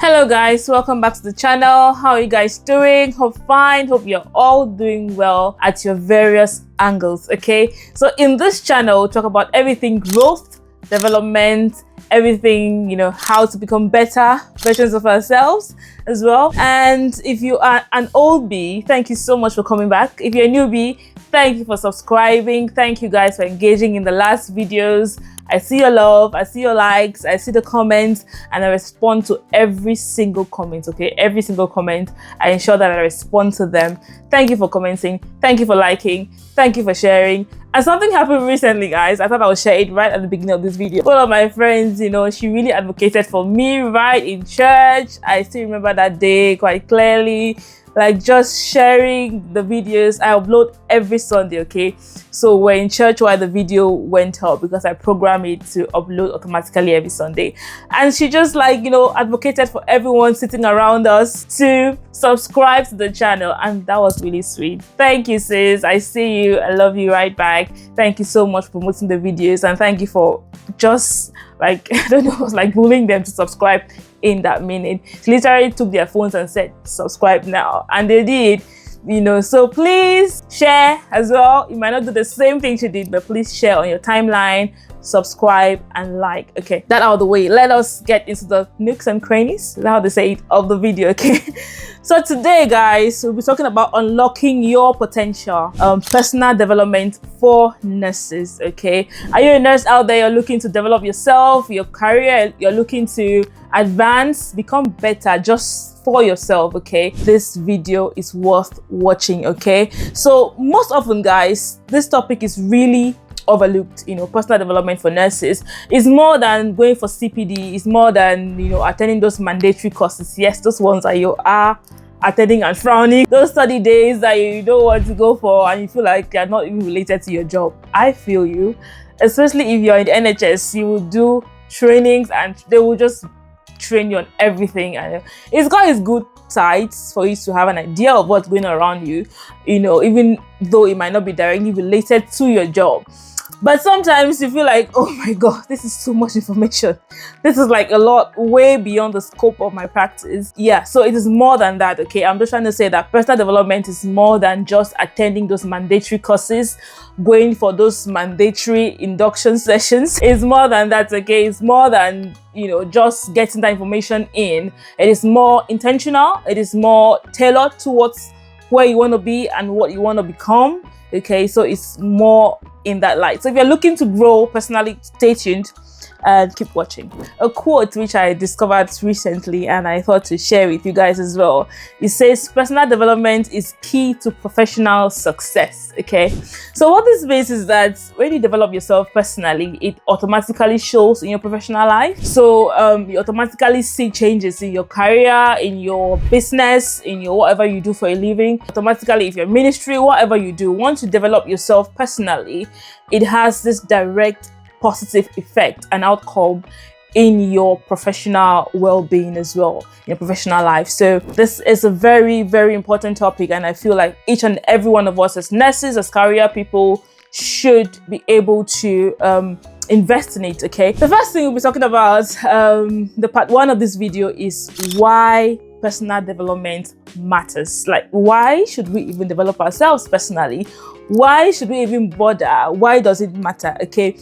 Hello guys, welcome back to the channel. How are you guys doing? Hope fine. Hope you're all doing well at your various angles. Okay, so in this channel we talk about everything growth, development, everything, how to become better versions of ourselves as well. And if you are an old bee, thank you so much for coming back. If you're a newbie, thank you for subscribing. Thank you guys for engaging in the last videos. I see your love, I see your likes, I see the comments, and I respond to every single comment, okay? Every single comment, I ensure that I respond to them. Thank you for commenting, thank you for liking, thank you for sharing. And something happened recently, guys. I thought I would share it right at the beginning of this video. One of my friends, she really advocated for me right in church. I still remember that day quite clearly. Like just sharing the videos. I upload every Sunday, okay? So we're in church while the video went up because I program it to upload automatically every Sunday. And she just advocated for everyone sitting around us to subscribe to the channel. And that was really sweet. Thank you, sis. I see you. I love you right back. Thank you so much for promoting the videos. And thank you for just bullying them to subscribe in that minute. She literally took their phones and said, subscribe now. And they did. So please share as well. You might not do the same thing she did, but please share on your timeline, subscribe and like. Okay, that out of the way, let us get into the nooks and crannies, that's how they say it, of the video. Okay, so today guys, we'll be talking about unlocking your potential, personal development for nurses. Okay, are you a nurse out there? You're looking to develop yourself, your career, you're looking to advance, become better just for yourself. Okay, this video is worth watching. Okay, so most often guys, this topic is really overlooked. Personal development for nurses is more than going for CPD, it's more than attending those mandatory courses. Yes, those ones that you are attending and frowning, those study days that you don't want to go for and you feel like they're not even related to your job. I feel you, especially if you're in the NHS. You will do trainings and they will just train you on everything, and it's got its good sides for you to have an idea of what's going on around you, even though it might not be directly related to your job. But sometimes you feel like, oh my god, this is so much information, this is like a lot, way beyond the scope of my practice. Yeah, so it is more than that. Okay, I'm just trying to say that personal development is more than just attending those mandatory courses, going for those mandatory induction sessions. It's more than that. Okay, it's more than just getting that information in. It is more intentional, it is more tailored towards where you want to be and what you want to become. Okay, so it's more in that light. So if you're looking to grow personally, stay tuned and keep watching. A quote which I discovered recently and I thought to share with you guys as well. It says, personal development is key to professional success. Okay, so what this means is that when you develop yourself personally, it automatically shows in your professional life. So you automatically see changes in your career, in your business, in your whatever you do for a living. Automatically, if you're ministry, whatever you do, once you develop yourself personally, it has this direct positive effect and outcome in your professional well-being as well, in your professional life. So this is a very, very important topic, and I feel like each and every one of us as nurses, as career people, should be able to invest in it. Okay, the first thing we'll be talking about, the part one of this video, is why personal development matters. Like, why should we even develop ourselves personally? Why should we even bother? Why does it matter? Okay,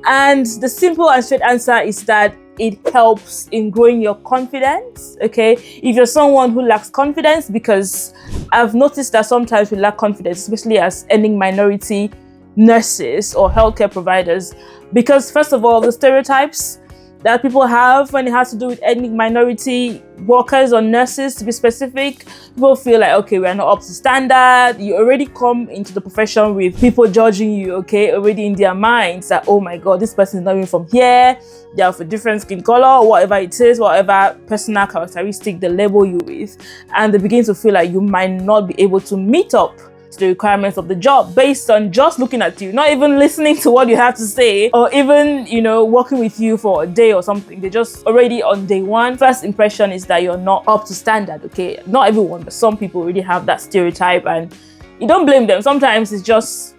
and the simple and straight answer is that it helps in growing your confidence. Okay, if you're someone who lacks confidence, because I've noticed that sometimes we lack confidence, especially as ethnic minority nurses or healthcare providers, because first of all, the stereotypes that people have when it has to do with ethnic minority workers or nurses, to be specific, people feel like, okay, we are not up to standard. You already come into the profession with people judging you, okay, already in their minds that, oh my god, this person is not even from here, they have a different skin color, whatever it is, whatever personal characteristic they label you with, and they begin to feel like you might not be able to meet up to the requirements of the job based on just looking at you, not even listening to what you have to say, or even working with you for a day or something. They just already on day one, first impression is that you're not up to standard. Okay, not everyone, but some people really have that stereotype, and you don't blame them. Sometimes it's just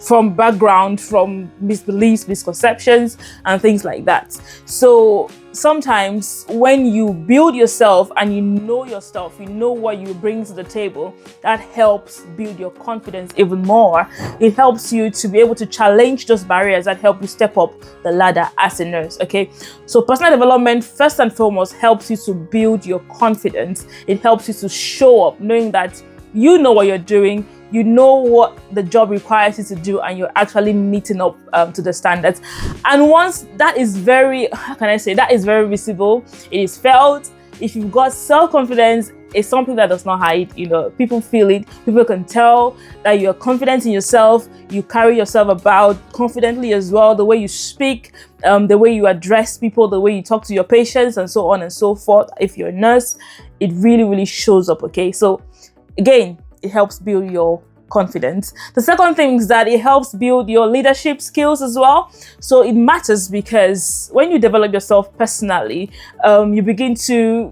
from background, from misbeliefs, misconceptions and things like that. So sometimes when you build yourself and you know yourself, you know what you bring to the table, that helps build your confidence even more. It helps you to be able to challenge those barriers that help you step up the ladder as a nurse, okay? So personal development, first and foremost, helps you to build your confidence. It helps you to show up knowing that you know what you're doing, you know what the job requires you to do, and you're actually meeting up to the standards. And once that is very, that is very visible, it is felt. If you've got self-confidence, it's something that does not hide. People feel it. People can tell that you're confident in yourself. You carry yourself about confidently as well. The way you speak, the way you address people, the way you talk to your patients, and so on and so forth. If you're a nurse, it really, really shows up, okay? So again, it helps build your confidence. The second thing is that it helps build your leadership skills as well. So it matters because when you develop yourself personally, you begin to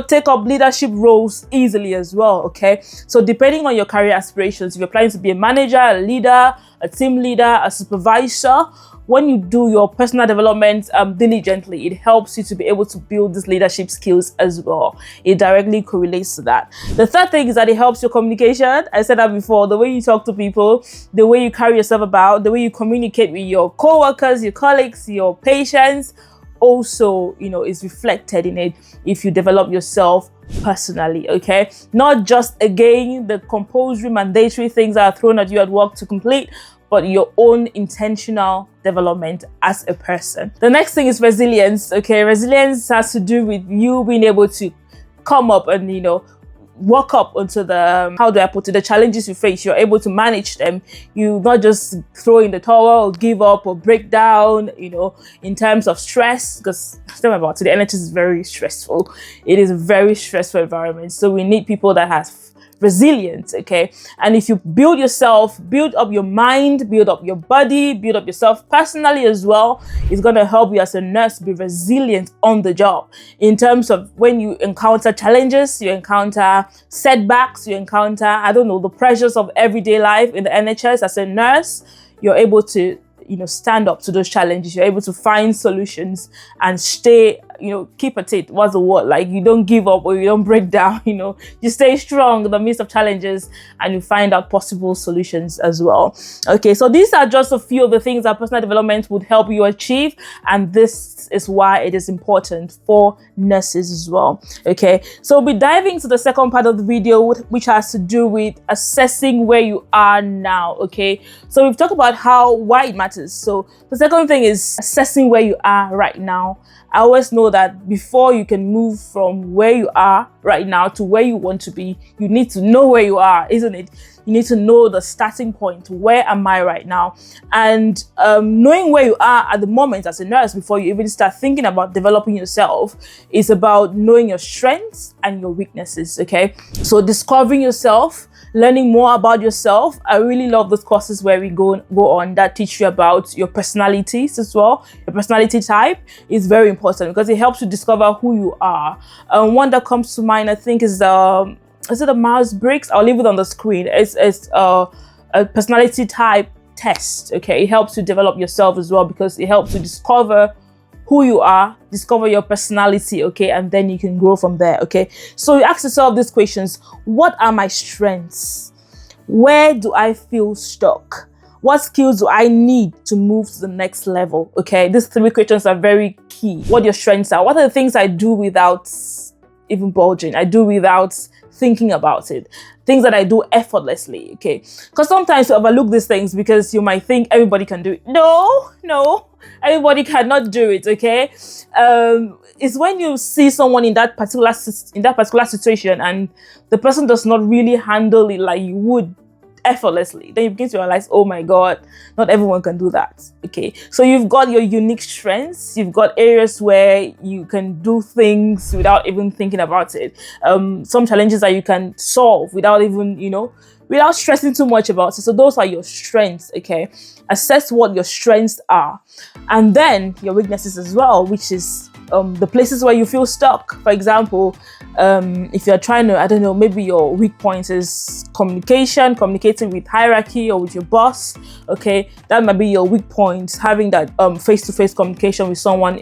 take up leadership roles easily as well, okay? So depending on your career aspirations, if you're planning to be a manager, a leader, a team leader, a supervisor, when you do your personal development diligently, it helps you to be able to build these leadership skills as well. It directly correlates to that. The third thing is that it helps your communication. I said that before, the way you talk to people, the way you carry yourself about, the way you communicate with your co-workers, your colleagues, your patients, also, is reflected in it if you develop yourself personally, okay? Not just, again, the compulsory, mandatory things that are thrown at you at work to complete, but your own intentional development as a person. The next thing is resilience, okay? Resilience has to do with you being able to come up and, walk up onto the challenges you face. You're able to manage them. You not just throw in the towel or give up or break down, in terms of stress, because tell me about it, the NHS is very stressful. It is a very stressful environment. So we need people that have resilience, okay? And if you build yourself, build up your mind, build up your body, build up yourself personally as well, it's going to help you as a nurse be resilient on the job in terms of when you encounter challenges, you encounter setbacks, you encounter, the pressures of everyday life in the NHS. As a nurse, you're able to stand up to those challenges. You're able to find solutions and stay, keep at it. What's the word? Like, you don't give up or you don't break down, you stay strong in the midst of challenges and you find out possible solutions as well. Okay, so these are just a few of the things that personal development would help you achieve. And this is why it is important for nurses as well. Okay, so we'll be diving to the second part of the video, which has to do with assessing where you are now. Okay, so we've talked about why it matters. So the second thing is assessing where you are right now. I always know that before you can move from where you are right now to where you want to be, you need to know where you are, isn't it? You need to know the starting point. Where am I right now? And knowing where you are at the moment as a nurse before you even start thinking about developing yourself is about knowing your strengths and your weaknesses, okay? So discovering yourself, learning more about yourself. I really love those courses where we go on that teach you about your personalities as well. Your personality type is very important because it helps you discover who you are. One that comes to mind, I think, is it a Myers-Briggs? I'll leave it on the screen. It's a personality type test, okay? It helps you develop yourself as well because it helps you discover who you are, discover your personality, okay? And then you can grow from there, okay? So you ask yourself these questions. What are my strengths? Where do I feel stuck? What skills do I need to move to the next level, okay? These three questions are very key. What your strengths are. What are the things I do without even bulging? I do without thinking about it. Things that I do effortlessly, okay? Because sometimes you overlook these things because you might think everybody can do it. No, everybody cannot do it, okay? It's when you see someone in that particular situation and the person does not really handle it like you would effortlessly, then you begin to realize, oh my God, not everyone can do that, okay? So you've got your unique strengths, you've got areas where you can do things without even thinking about it. Some challenges that you can solve without even, without stressing too much about it. So those are your strengths, okay? Assess what your strengths are. And then your weaknesses as well, which is the places where you feel stuck. For example, If you're trying to, I don't know, maybe your weak point is communicating with hierarchy or with your boss, okay, that might be your weak point, having that face-to-face communication with someone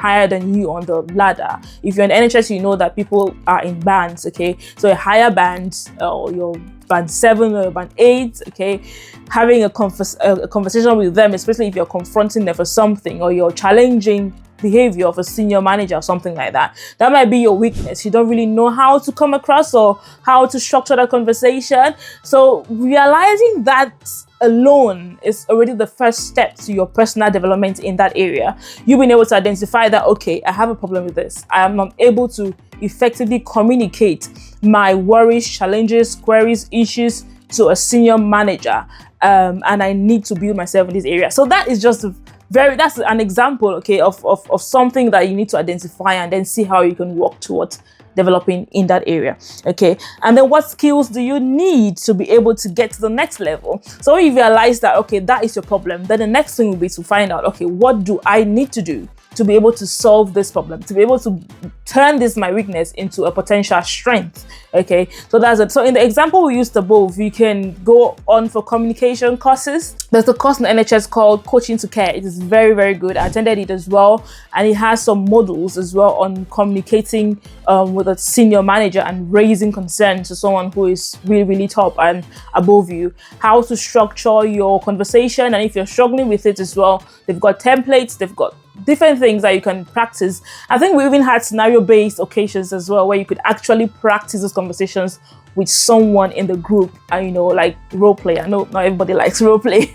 higher than you on the ladder. If you're in NHS, you know that people are in bands, okay, so a higher band, or your band 7 or band 8, okay, having a conversation with them, especially if you're confronting them for something or you're challenging behavior of a senior manager or something like that, that might be your weakness. You don't really know how to come across or how to structure that conversation. So realizing that alone is already the first step to your personal development in that area. You've been able to identify that, okay, I have a problem with this. I am not able to effectively communicate my worries, challenges, queries, issues to a senior manager, and I need to build myself in this area. So that is just that's an example, okay, of something that you need to identify and then see how you can work towards developing in that area, okay. And then what skills do you need to be able to get to the next level? So if you realize that, okay, that is your problem, then the next thing will be to find out, okay, what do I need to do to be able to solve this problem, to be able to turn this my weakness into a potential strength, okay? So that's it. So in the example we used above, you can go on for communication courses. There's a course in the NHS called Coaching to Care. It is very, very good. I attended it as well, and it has some modules as well on communicating with a senior manager and raising concerns to someone who is really, really top and above you, how to structure your conversation, and if you're struggling with it as well, they've got templates, they've got different things that you can practice. I think we even had scenario-based occasions as well, where you could actually practice those conversations with someone in the group, and, you know, like role play. I know not everybody likes role play,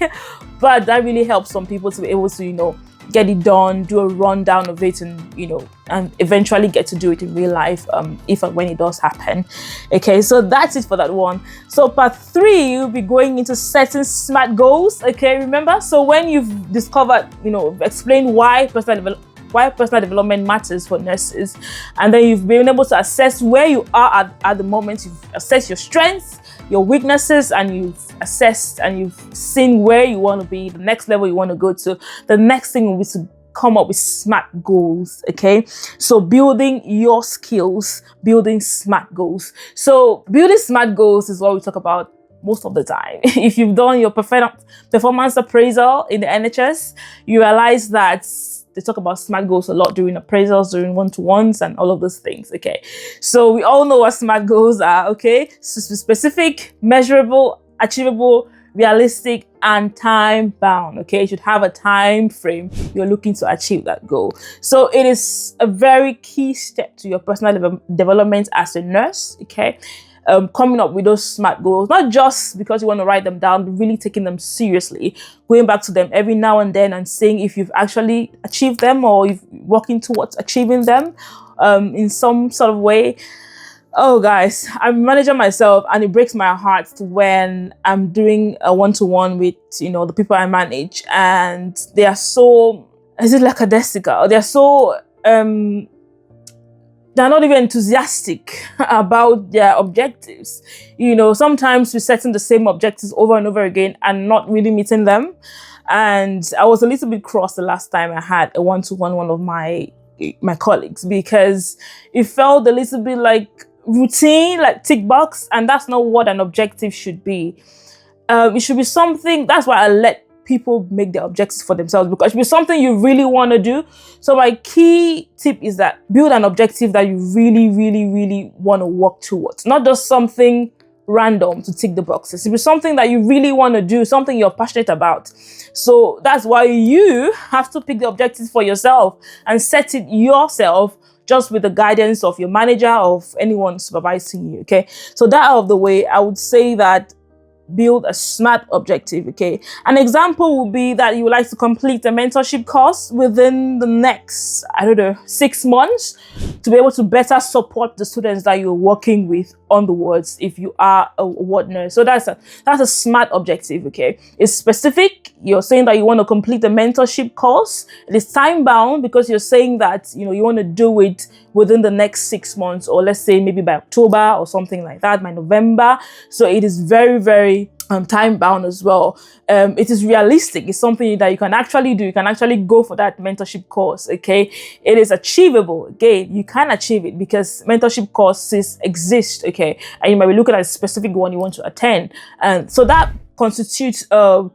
but that really helps some people to be able to, you know, get it done, do a rundown of it, and, you know, and eventually get to do it in real life, if and when it does happen. Okay, so that's it for that one. So part 3, you'll be going into setting SMART goals. Okay, remember? So when you've discovered, you know, explain why personal development matters for nurses, and then you've been able to assess where you are at the moment, you've assessed your strengths, your weaknesses, and you've assessed and you've seen where you want to be, the next level you want to go to. The next thing will be to come up with SMART goals, okay? So building your skills, building SMART goals. So building SMART goals is what we talk about most of the time. If you've done your performance appraisal in the NHS, you realize that they talk about SMART goals a lot during appraisals, during one-to-ones, and all of those things, okay? So we all know what SMART goals are, okay? So specific, measurable, achievable, realistic, and time-bound, okay? You should have a time frame you're looking to achieve that goal. So it is a very key step to your personal development as a nurse, okay? Coming up with those SMART goals, not just because you want to write them down, but really taking them seriously, going back to them every now and then and seeing if you've actually achieved them or if you're working towards achieving them in some sort of way. Oh, guys, I'm a manager myself, and it breaks my heart when I'm doing a one-to-one with, you know, the people I manage, and they are so, is it lackadaisical? They're so they're not even enthusiastic about their objectives. You know, sometimes we're setting the same objectives over and over again and not really meeting them. And I was a little bit cross the last time I had a one-to-one one of my colleagues, because it felt a little bit like routine, like tick box, and that's not what an objective should be. It should be something, that's why I let people make their objectives for themselves, because it should be something you really want to do. So my key tip is that build an objective that you really, really, really want to work towards, not just something random to tick the boxes. It should be something that you really want to do, something you're passionate about. So that's why you have to pick the objectives for yourself and set it yourself, just with the guidance of your manager, of anyone supervising you, okay? So that out of the way, I would say that build a SMART objective, okay? An example would be that you would like to complete a mentorship course within the next, 6 months, to be able to better support the students that you're working with on the wards if you are a ward nurse. So that's a SMART objective, okay? It's specific. You're saying that you want to complete the mentorship course. It is time bound because you're saying that, you know, you want to do it within the next 6 months, or let's say maybe by October or something like that, by November. So it is very, very time bound as well. It is realistic. It's something that you can actually do. You can actually go for that mentorship course. Okay, it is achievable. Again, you can achieve it because mentorship courses exist. Okay, and you might be looking at a specific one you want to attend, and so that constitutes a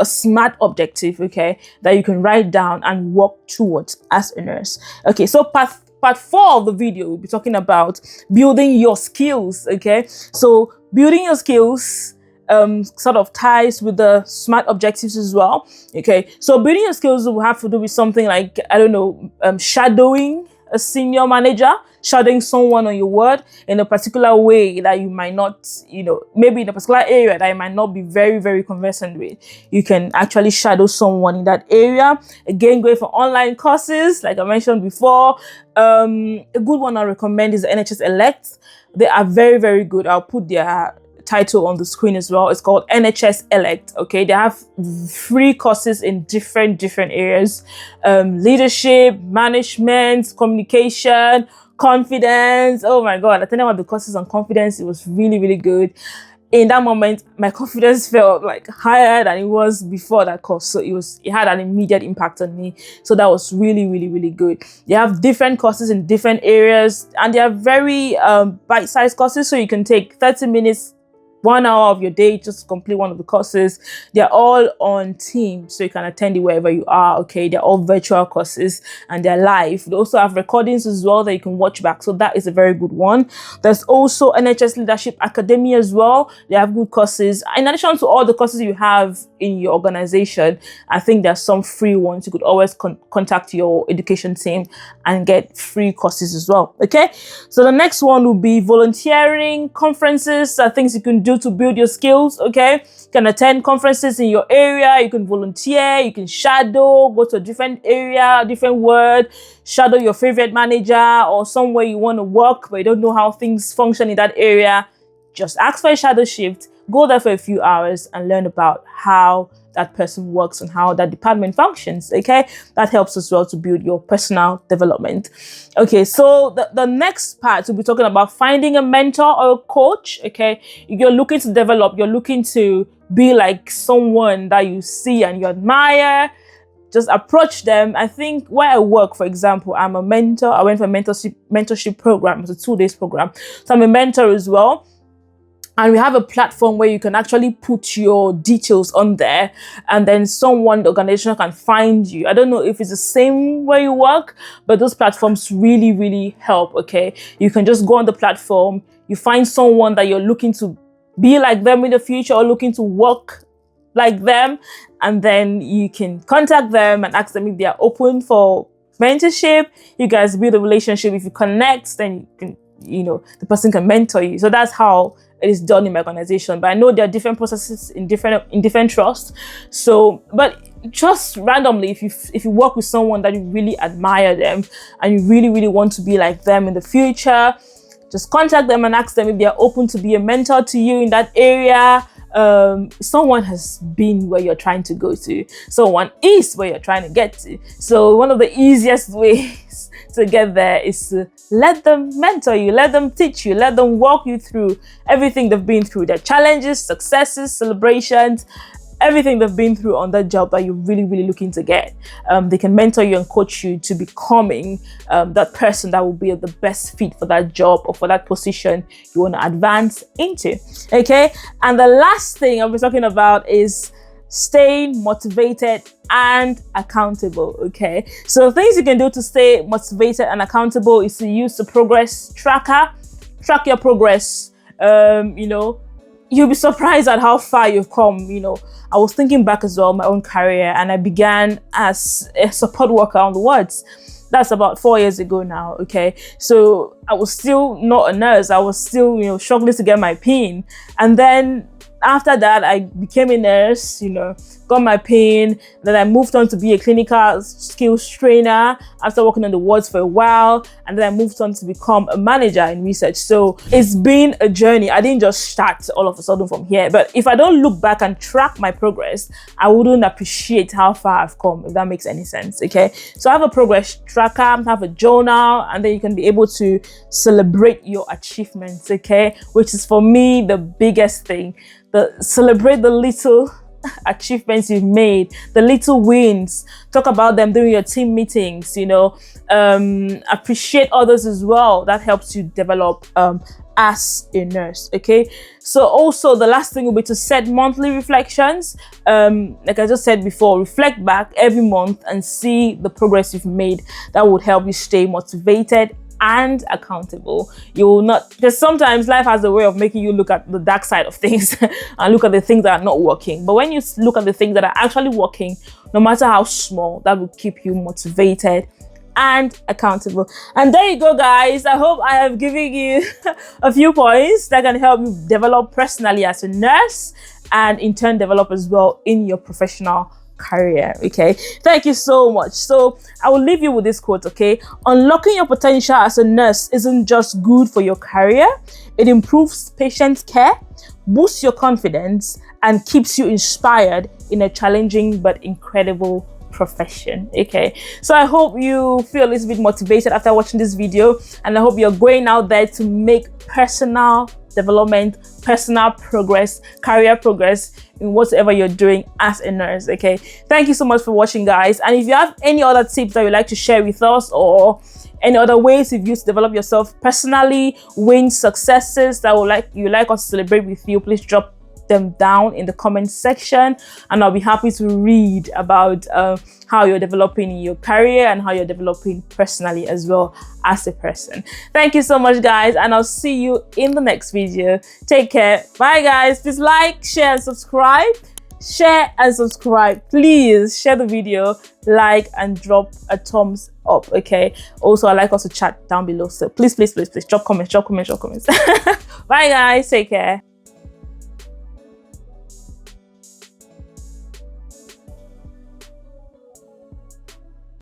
SMART objective. Okay, that you can write down and work towards as a nurse. Okay, so part 4 of the video, we'll be talking about building your skills. Okay, so building your skills sort of ties with the SMART objectives as well. Okay, so building your skills will have to do with something like, I don't know, shadowing a senior manager, shadowing someone on your word in a particular way that you might not, maybe in a particular area that you might not be very, very conversant with. You can actually shadow someone in that area. Again, going for online courses, like I mentioned before. A good one I recommend is the NHS Elect. They are very, very good. I'll put their title on the screen as well. It's called NHS Elect. Okay, they have free courses in different areas: leadership, management, communication, confidence. Oh my god, I think about the courses on confidence. It was really, really good. In that moment, my confidence felt like higher than it was before that course. So it had an immediate impact on me. So that was really, really, really good. They have different courses in different areas, and they are very bite-sized courses. So you can take 30 minutes, 1 hour of your day just to complete one of the courses. They're all on Teams, so you can attend it wherever you are. Okay, they're all virtual courses and they're live. They also have recordings as well that you can watch back, so that is a very good one. There's also NHS Leadership Academy as well. They have good courses. In addition to all the courses you have in your organization, I think there's some free ones. You could always contact your education team and get free courses as well. Okay, so the next one will be volunteering, conferences, things you can do to build your skills. Okay, you can attend conferences in your area, you can volunteer, you can shadow, go to a different area, different word, shadow your favorite manager or somewhere you want to work but you don't know how things function in that area. Just ask for a shadow shift, go there for a few hours and learn about how that person works and how that department functions. Okay, that helps as well to build your personal development. Okay, so the next part, we'll be talking about finding a mentor or a coach. Okay, you're looking to develop, you're looking to be like someone that you see and you admire. Just approach them. I think where I work, for example, I'm a mentor. I went for a mentorship program. It's a 2 days program, so I'm a mentor as well. And we have a platform where you can actually put your details on there, and then someone, the organization, can find you. I don't know if it's the same where you work, but those platforms really, really help. Okay, you can just go on the platform, you find someone that you're looking to be like them in the future or looking to work like them, and then you can contact them and ask them if they are open for mentorship. You guys build a relationship. If you connect, then you can, the person can mentor you. So that's how it is done in my organization. But I know there are different processes in different trusts. So, but just randomly, if you work with someone that you really admire them and you really, really want to be like them in the future, just contact them and ask them if they are open to be a mentor to you in that area. Someone has been where you're trying to go to. Someone is where you're trying to get to. So one of the easiest ways to get there is to let them mentor you, let them teach you, let them walk you through everything they've been through, their challenges, successes, celebrations, everything they've been through on that job that you're really, really looking to get. They can mentor you and coach you to becoming that person that will be the best fit for that job or for that position you want to advance into. Okay, and the last thing I'll be talking about is staying motivated and accountable. Okay, so things you can do to stay motivated and accountable is to use the progress tracker. Track your progress. You'll be surprised at how far you've come. I was thinking back as well, my own career, and I began as a support worker on the wards. That's about 4 years ago now. Okay, so I was still not a nurse. I was still, struggling to get my PIN, and then after that, I became a nurse, you know, got my PIN. Then I moved on to be a clinical skills trainer after working on the wards for a while. And then I moved on to become a manager in research. So it's been a journey. I didn't just start all of a sudden from here. But if I don't look back and track my progress, I wouldn't appreciate how far I've come, if that makes any sense, okay? So I have a progress tracker, I have a journal, and then you can be able to celebrate your achievements, okay? Which is for me the biggest thing. Celebrate the little achievements you've made, the little wins. Talk about them during your team meetings, you know. Appreciate others as well. That helps you develop as a nurse, okay? So also the last thing will be to set monthly reflections. Like I just said before, reflect back every month and see the progress you've made. That would help you stay motivated and accountable. You will not, because sometimes life has a way of making you look at the dark side of things and look at the things that are not working. But when you look at the things that are actually working, no matter how small, that will keep you motivated and accountable. And there you go, guys. I hope I have given you a few points that can help you develop personally as a nurse and in turn develop as well in your professional career, okay? Thank you so much. So I will leave you with this quote, okay? Unlocking your potential as a nurse isn't just good for your career, it improves patient care, boosts your confidence, and keeps you inspired in a challenging but incredible profession, okay? So I hope you feel a little bit motivated after watching this video, and I hope you're going out there to make personal development, personal progress, career progress in whatever you're doing as a nurse, okay? Thank you so much for watching, guys. And if you have any other tips that you'd like to share with us, or any other ways you've used to develop yourself personally, win successes that you like us to celebrate with you, please drop them down in the comment section, and I'll be happy to read about how you're developing in your career and how you're developing personally as well as a person. Thank you so much, guys, and I'll see you in the next video. Take care. Bye, guys. Please like, share, and subscribe. Share and subscribe. Please share the video, like, and drop a thumbs up, okay? Also, I'd like us to chat down below, so please drop comments. Bye, guys. Take care.